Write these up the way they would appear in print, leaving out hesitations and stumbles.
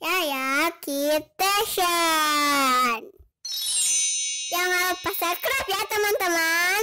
Yaya Kitchen. Jangan lupa subscribe ya teman-teman.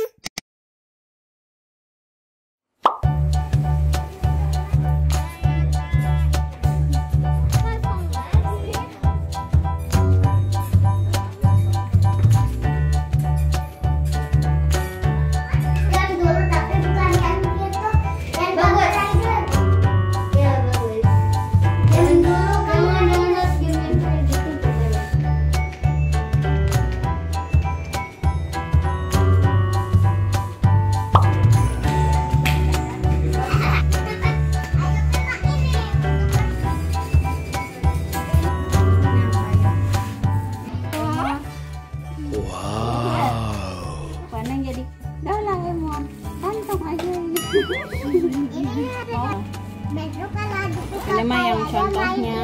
Ini mah yang contohnya,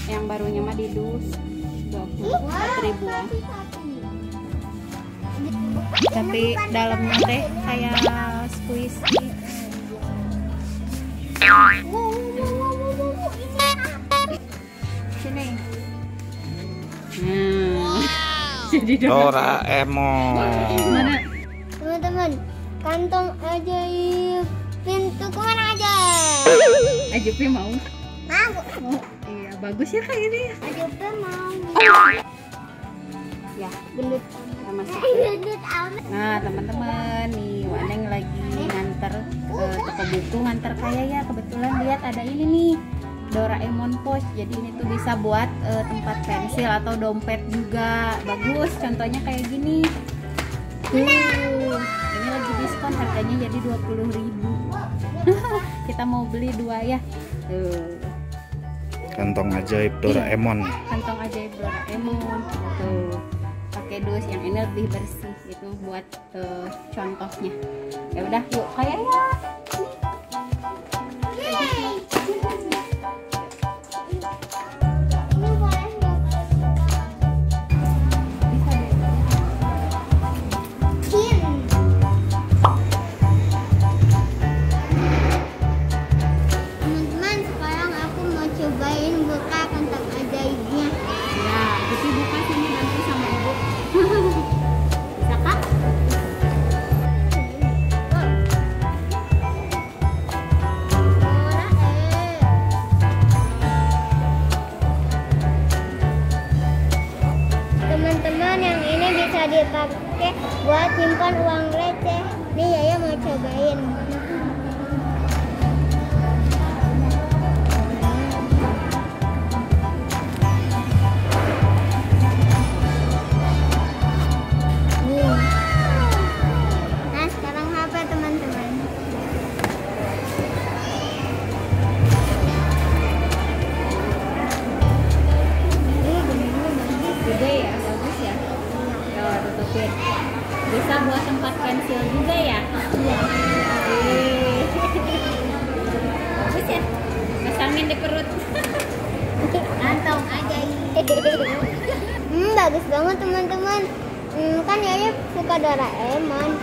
yang barunya mah di dus 24 ribuan. Tapi dalamnya teh kayak squishy. Sini. Jadi Doraemon. Mana? Teman-teman, kantong ajaib pintu kemana aja? Ajupnya mau? Mau. Oh, iya bagus ya kayak ini. Ajibnya mau. Ya, Gendut. kita masuk. Gendut amat. Nah teman-teman nih Waneng lagi nganter ke toko buku, nganter kayak ya kebetulan lihat ada ini nih Doraemon pouch. Jadi ini tuh bisa buat tempat pensil atau dompet juga. Bagus, contohnya kayak gini tuh. Ini lagi diskon, harganya jadi 20.000. Kita mau beli 2 ya tuh. Kantong ajaib Doraemon. Kantong ajaib Doraemon tuh, pakai dus yang ini lebih bersih itu buat contohnya. Ya udah yuk kayak ya. Teman-teman, sekarang aku mau cobain buka kantong ajaibnya. Ya, jadi buka sini nanti sama ibu. Bisa kak? Teman-teman, yang ini bisa dipakai buat simpan uang receh. Nih Yaya mau cobain. Nih. Nah, sekarang apa teman-teman? Ini bentuknya bagus. Gede ya, bagus ya. Tuh, tutupin. Bisa buat tempat pensil juga ya. Iya. Bagus ya. Pasangin di perut. Kantong ajaib. Bagus banget teman-teman. Kan Yaya suka Doraemon.